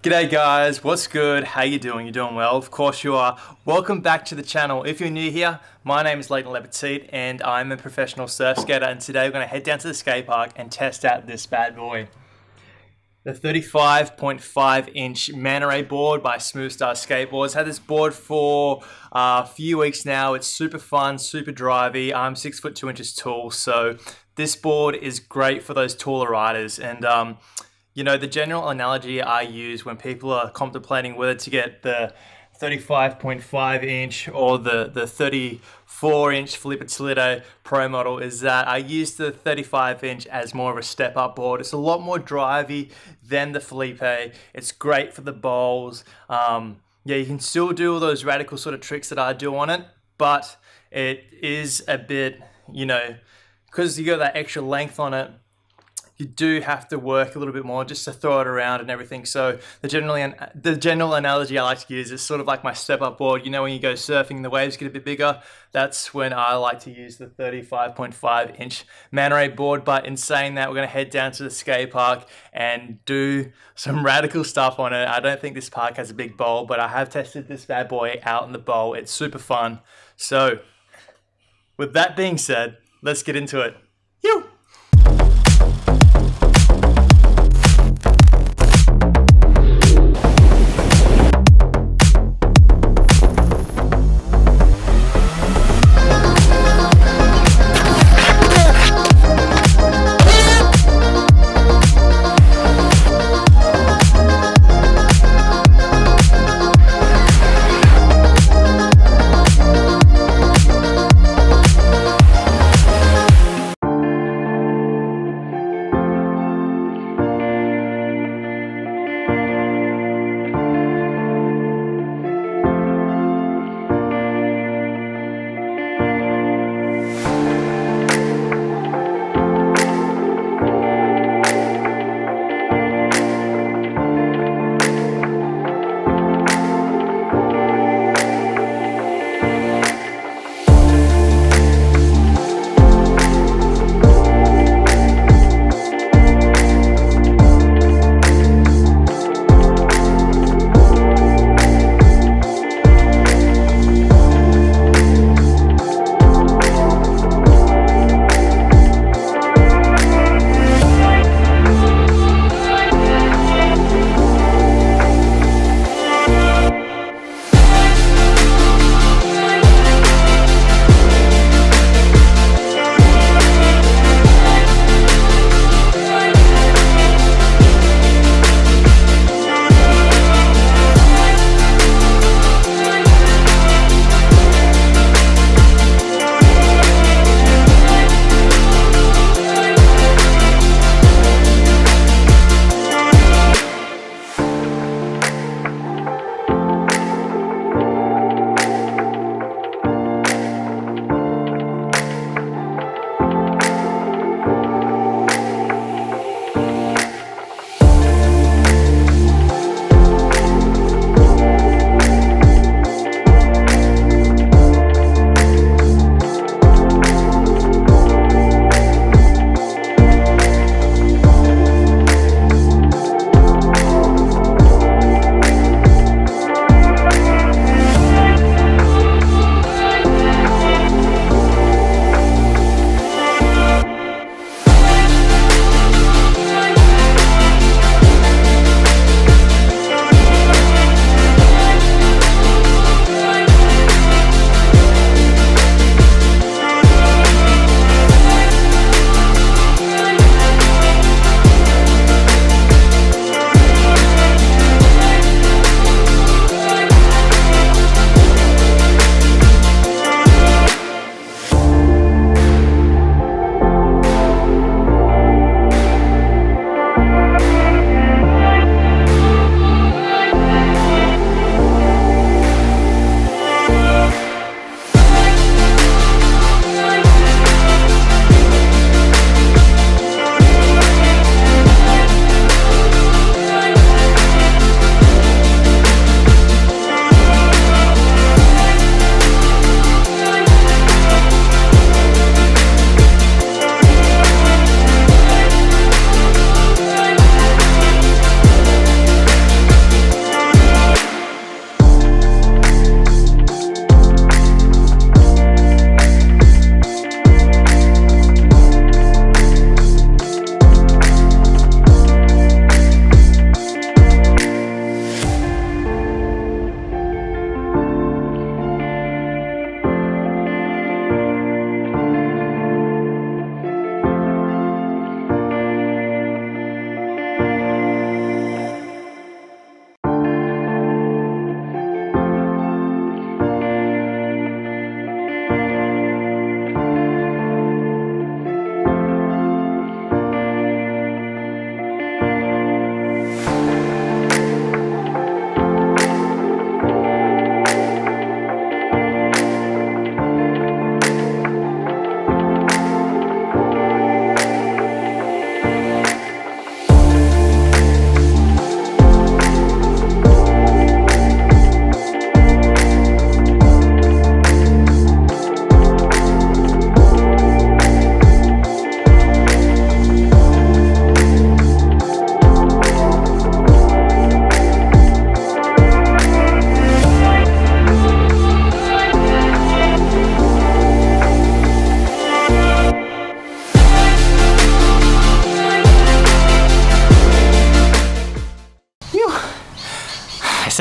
G'day guys, what's good? How you doing? You doing well? Of course you are. Welcome back to the channel. If you're new here, my name is Leighton Lepetit and I'm a professional surf skater, and today we're going to head down to the skate park and test out this bad boy. The 35.5 inch Manta Ray board by Smoothstar Skateboards. Had this board for a few weeks now. It's super fun, super drivey. I'm 6 foot 2 inches tall, so this board is great for those taller riders. And you know, the general analogy I use when people are contemplating whether to get the 35.5 inch or the 34 inch Filipe Toledo Pro model is that I use the 35 inch as more of a step up board. It's a lot more drivey than the Filipe. It's great for the bowls. Yeah, you can still do all those radical sort of tricks that I do on it, but it is a bit, you know, because you got that extra length on it, you do have to work a little bit more just to throw it around and everything. So the general analogy I like to use is sort of like my step-up board. You know, when you go surfing, the waves get a bit bigger. That's when I like to use the 35.5 inch Manta Ray board. But in saying that, we're going to head down to the skate park and do some radical stuff on it. I don't think this park has a big bowl, but I have tested this bad boy out in the bowl. It's super fun. So with that being said, let's get into it. Yoo!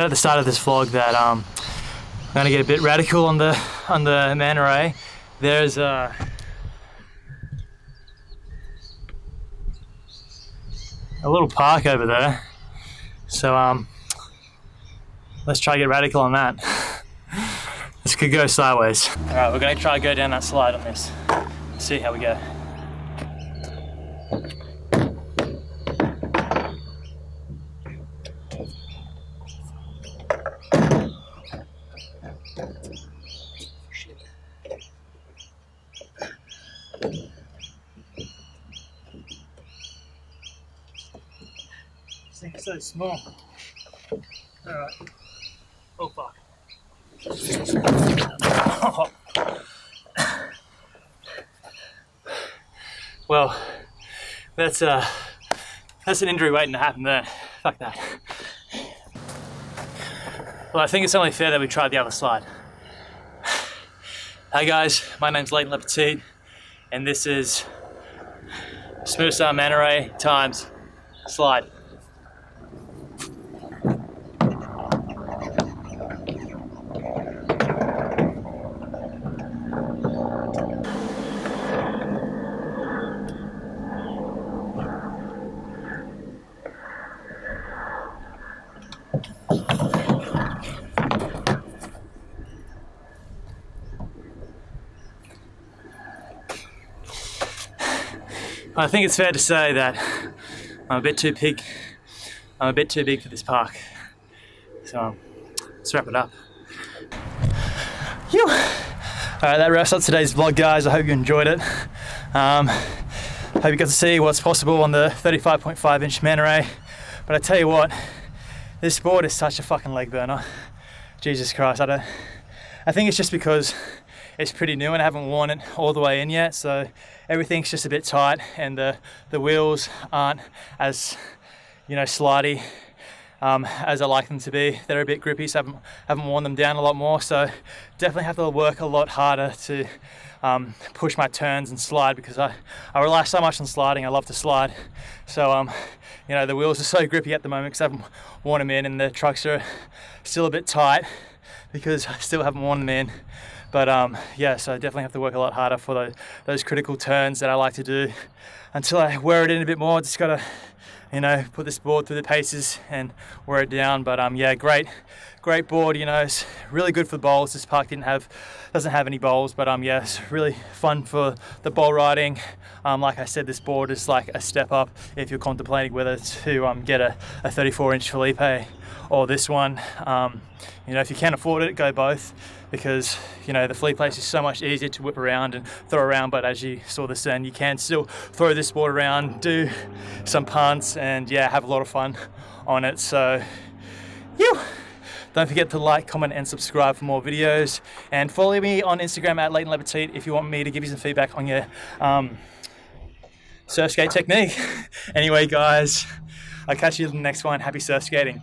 at the start of this vlog that I'm gonna get a bit radical on the Manta Ray. There's a little park over there, so let's try to get radical on that. This could go sideways. All right, we're gonna try to go down that slide on this. See how we go. This thing is so small. Alright. Oh fuck. Well, that's an injury waiting to happen there. Fuck that. Well, I think it's only fair that we try the other slide. Hey guys, my name's lemme, and this is Smoothstar Manta Ray times slide. I think it's fair to say that I'm a bit too big. I'm a bit too big for this park. So let's wrap it up. All right, that wraps up today's vlog, guys. I hope you enjoyed it. Hope you got to see what's possible on the 35.5-inch Manta Ray. But I tell you what, this board is such a fucking leg burner. Jesus Christ, I think it's just because it's pretty new and I haven't worn it all the way in yet, so everything's just a bit tight, and the wheels aren't as, you know, slidey as I like them to be. They're a bit grippy, so I haven't worn them down a lot more, so definitely have to work a lot harder to push my turns and slide, because I rely so much on sliding. I love to slide, so you know, the wheels are so grippy at the moment because I haven't worn them in, and the trucks are still a bit tight because I still haven't worn them in. But yeah, so I definitely have to work a lot harder for those critical turns that I like to do. Until I wear it in a bit more, just gotta, you know, put this board through the paces and wear it down. But yeah, great board. You know, it's really good for the bowls. This park doesn't have any bowls, but yeah, it's really fun for the bowl riding. Like I said, this board is like a step up if you're contemplating whether to get a 34-inch Filipe or this one. You know, if you can't afford it, go both, because, you know, the Filipe is so much easier to whip around and throw around, but as you saw this then, you can still throw this board around, do some punts, and yeah, have a lot of fun on it. So don't forget to like, comment, and subscribe for more videos, and follow me on Instagram at lemme if you want me to give you some feedback on your surf skate technique. Anyway, guys, I'll catch you in the next one. Happy surf skating.